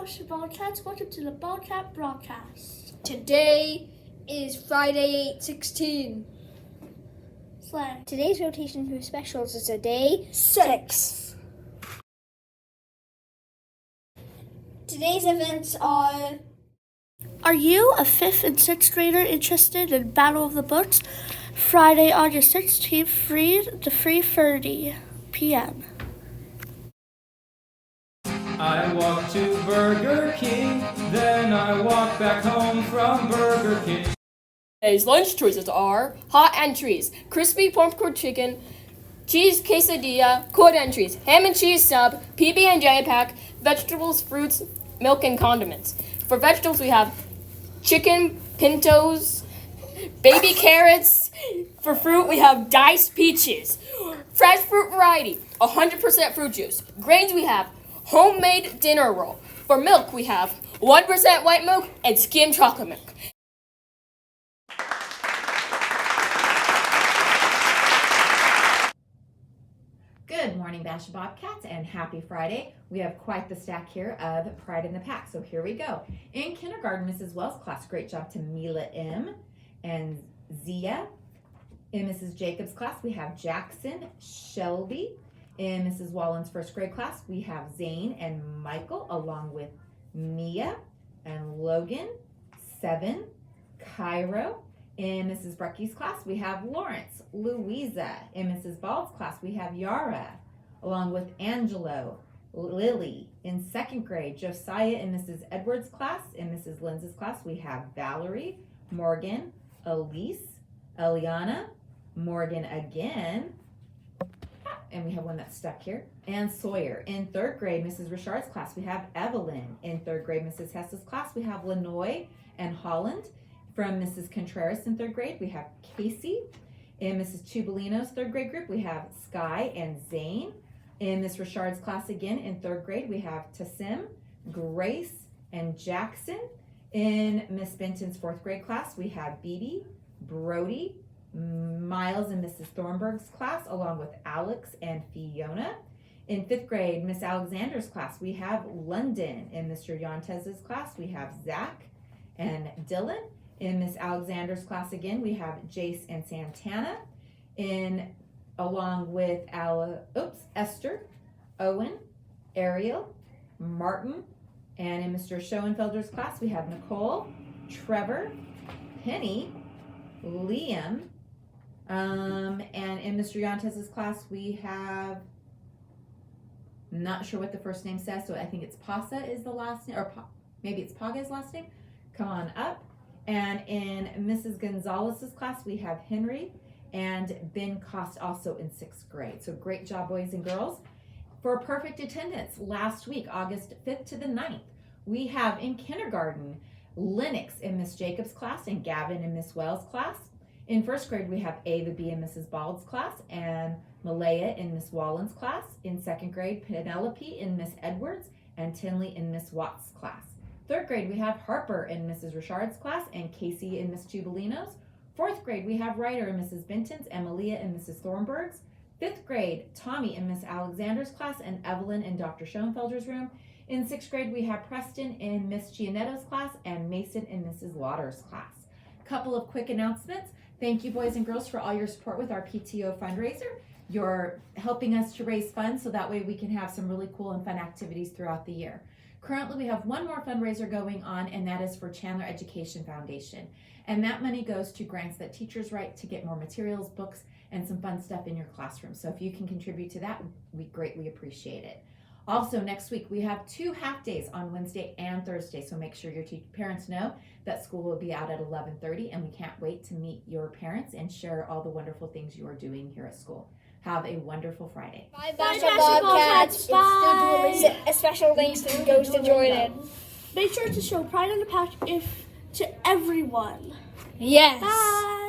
Basha Bobcats. Welcome to the Bobcat Broadcast. Today is Friday 8/16. Slay. Today's rotation for specials is a day 6. Today's events are... Are you a 5th and 6th grader interested in Battle of the Books? Friday, August 16th, free to 3:30 p.m. I walk to Burger King, then I walk back home from Burger King. Today's lunch choices are hot entries, crispy pumpkin chicken, cheese quesadilla, cold entries, ham and cheese sub, PB&J pack, vegetables, fruits, milk, and condiments. For vegetables, we have chicken pintos, baby carrots. For fruit, we have diced peaches, fresh fruit variety, 100% fruit juice. Grains, we have homemade dinner roll. For milk, we have 1% white milk and skim chocolate milk. Good morning, Basha Bobcats, and happy Friday. We have quite the stack here of Pride in the Pack, so here we go. In kindergarten, Mrs. Wells' class, great job to Mila M. and Zia. In Mrs. Jacobs' class, we have Jackson, Shelby. In Mrs. Wallen's first grade class, we have Zane and Michael, along with Mia and Logan, 7, Cairo. In Mrs. Brecky's class, we have Lawrence, Louisa. In Mrs. Bald's class, we have Yara, along with Angelo, Lily. In second grade, Josiah in Mrs. Edwards' class. In Mrs. Linds's class, we have Valerie, Morgan, Elise, Eliana, Morgan again, and we have one that's stuck here, and Sawyer. In third grade, Mrs. Richard's class, we have Evelyn. In third grade, Mrs. Hess's class, we have Lenoy and Holland. From Mrs. Contreras in third grade, we have Casey. In Mrs. Tubolino's third grade group, we have Sky and Zane. In Miss Richard's class again, in third grade, we have Tassim, Grace, and Jackson. In Miss Benton's fourth grade class, we have Beebe, Brody, Miles in Mrs. Thornburg's class, along with Alex and Fiona. In fifth grade, Miss Alexander's class, we have London. In Mr. Yontez's class, we have Zach and Dylan. In Miss Alexander's class again, we have Jace and Santana. Along with Esther, Owen, Ariel, Martin. And in Mr. Schoenfelder's class, we have Nicole, Trevor, Penny, Liam. And in Mr. Yontez's class, we have, not sure what the first name says, so I think it's Pasa is the last name, or maybe it's Paga's last name. Come on up. And in Mrs. Gonzalez's class, we have Henry and Ben Cost, also in 6th grade. So great job, boys and girls. For perfect attendance, last week, August 5th to the 9th, we have in kindergarten, Lennox in Miss Jacobs' class and Gavin in Miss Wells' class. In first grade, we have Ava B in Mrs. Bald's class and Malaya in Miss Wallen's class. In second grade, Penelope in Miss Edwards and Tinley in Miss Watts' class. Third grade, we have Harper in Mrs. Richard's class and Casey in Miss Tubolino's. Fourth grade, we have Ryder in Mrs. Benton's and Malia in Mrs. Thornburg's. Fifth grade, Tommy in Miss Alexander's class and Evelyn in Dr. Schoenfelder's room. In sixth grade, we have Preston in Miss Gianetto's class and Mason in Mrs. Waters' class. Couple of quick announcements. Thank you, boys and girls, for all your support with our PTO fundraiser. You're helping us to raise funds so that way we can have some really cool and fun activities throughout the year. Currently, we have one more fundraiser going on, and that is for Chandler Education Foundation. And that money goes to grants that teachers write to get more materials, books, and some fun stuff in your classroom. So if you can contribute to that, we greatly appreciate it. Also, next week, we have 2 half days on Wednesday and Thursday. So make sure your parents know that school will be out at 11:30, and we can't wait to meet your parents and share all the wonderful things you are doing here at school. Have a wonderful Friday. Bye, Bye, Basha Basha Bobcats. Bobcats. Bye. A special thanks goes to Jordan. Make sure to show Pride in the Pack to everyone. Yes. Bye.